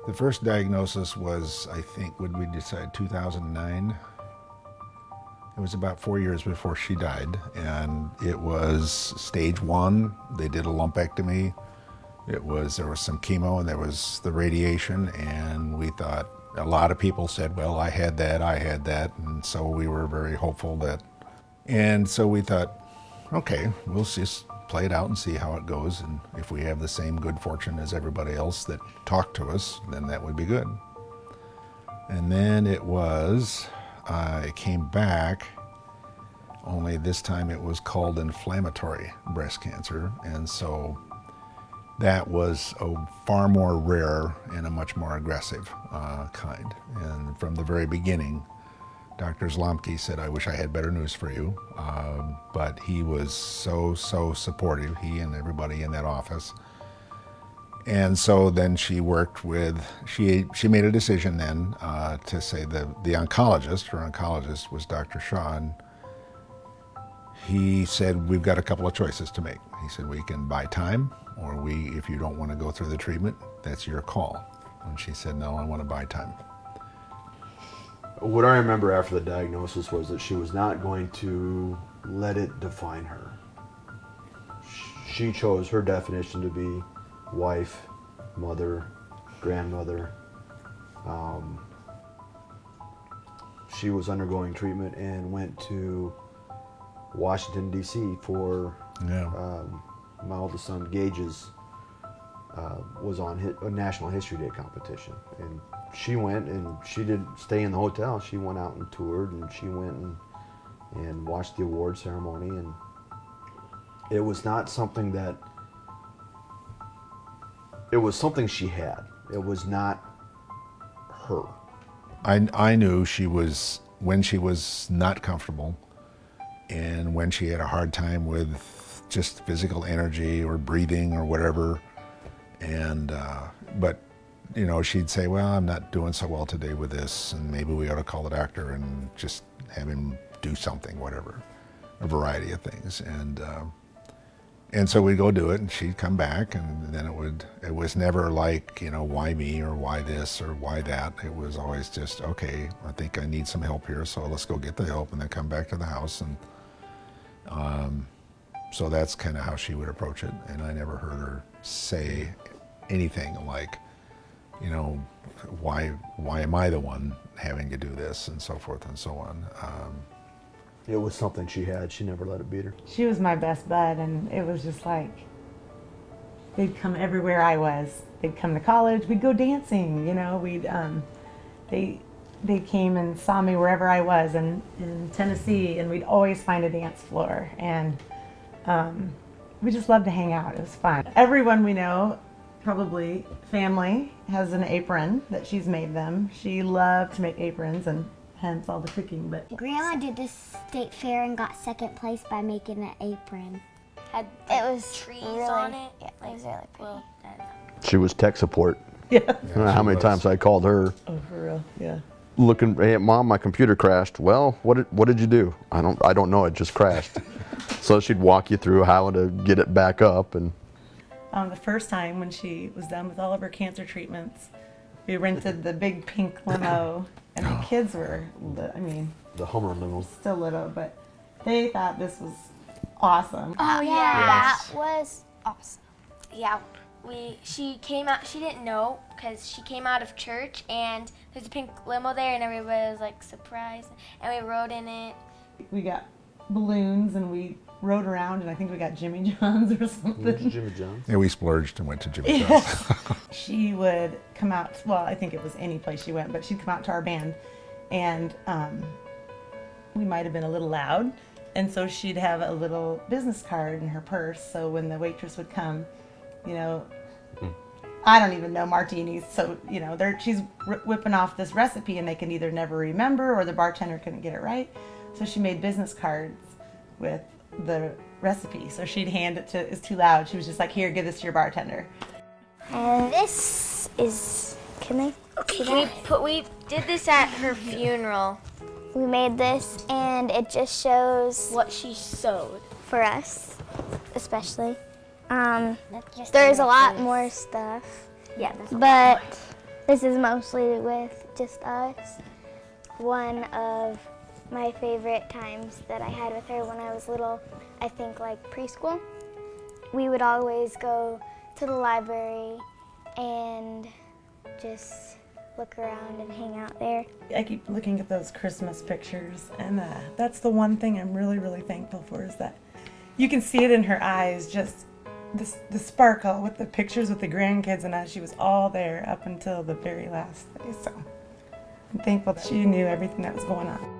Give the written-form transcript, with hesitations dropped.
The first diagnosis was, I think, would we decide 2009? It was about 4 years before she died, and it was stage 1. They did a lumpectomy. There was some chemo, and there was the radiation, and we thought, a lot of people said, well, I had that, and so we were very hopeful and so we thought, okay, we'll just play it out and see how it goes, and if we have the same good fortune as everybody else that talked to us, then that would be good. And then it came back, only this time it was called inflammatory breast cancer, and so that was a far more rare and a much more aggressive kind. And from the very beginning, Dr. Zlomke said, I wish I had better news for you, but he was so supportive, he and everybody in that office. And so then she worked with, she made a decision then to say the oncologist, her oncologist was Dr. Shaw, and he said, we've got a couple of choices to make. He said, we can buy time, or if you don't want to go through the treatment, that's your call. And she said, no, I want to buy time. What I remember after the diagnosis was that she was not going to let it define her. She chose her definition to be wife, mother, grandmother. She was undergoing treatment and went to Washington, D.C. for my oldest son, Gage's, was on a National History Day competition. And she went, and she didn't stay in the hotel. She went out and toured, and she went and watched the award ceremony. And it was not something that, it was something she had. It was not her. I knew she was, when she was not comfortable, and when she had a hard time with just physical energy or breathing or whatever, and but you know, she'd say, well, I'm not doing so well today with this, and maybe we ought to call the doctor and just have him do something, whatever, a variety of things. And so we'd go do it, and she'd come back, and then it was never like, you know, why me, or why this, or why that. It was always just, okay, I think I need some help here, so let's go get the help, and then come back to the house. And so that's kind of how she would approach it, and I never heard her say anything like, you know, why am I the one having to do this, and so forth and so on. It was something she had. She never let it beat her. She was my best bud, and it was just like, they'd come everywhere I was. They'd come to college, we'd go dancing, you know, they came and saw me wherever I was in Tennessee, and we'd always find a dance floor, and we just loved to hang out. It was fun. Everyone we know, probably family, has an apron that she's made them. She loved to make aprons, and hence all the cooking. But Grandma did this state fair and got second place by making an apron. Had It was trees really, on it. Yeah, it was really pretty. Well, She was tech support. yeah. I don't know how many times I called her Oh, for real, yeah. looking, hey, Mom, my computer crashed. Well, what did you do? I don't know, it just crashed. So she'd walk you through how to get it back up. And The first time when she was done with all of her cancer treatments, we rented the big pink limo, and the kids were, I mean, the Hummer limo. still little, but they thought this was awesome. Oh yeah, that was awesome. yeah, she came out. She didn't know because she came out of church and there's a pink limo there, and everybody was like surprised, and we rode in it. We got balloons, and we rode around, and I think we got Jimmy John's or something. Jimmy John's. Yeah, we splurged and went to Jimmy John's. She would come out, well, I think it was any place she went, but she'd come out to our band, and we might have been a little loud, and so she'd have a little business card in her purse, so when the waitress would come, you know, I don't even know martinis, so, you know, she's whipping off this recipe, and they can either never remember, or the bartender couldn't get it right, so she made business cards with the recipe, so she'd hand it to, it's too loud, she was just like, here, give this to your bartender. And this is, can I see that? We did this at her funeral. We made this, and it just shows What she sewed. for us, especially. There's a lot more stuff, Yeah. but This is mostly with just us. One of my favorite times that I had with her when I was little, I think like preschool, we would always go to the library and just look around and hang out there. I keep looking at those Christmas pictures, and that's the one thing I'm really, really thankful for, is that you can see it in her eyes, just the sparkle with the pictures with the grandkids and us. She was all there up until the very last day, so I'm thankful that she knew everything that was going on.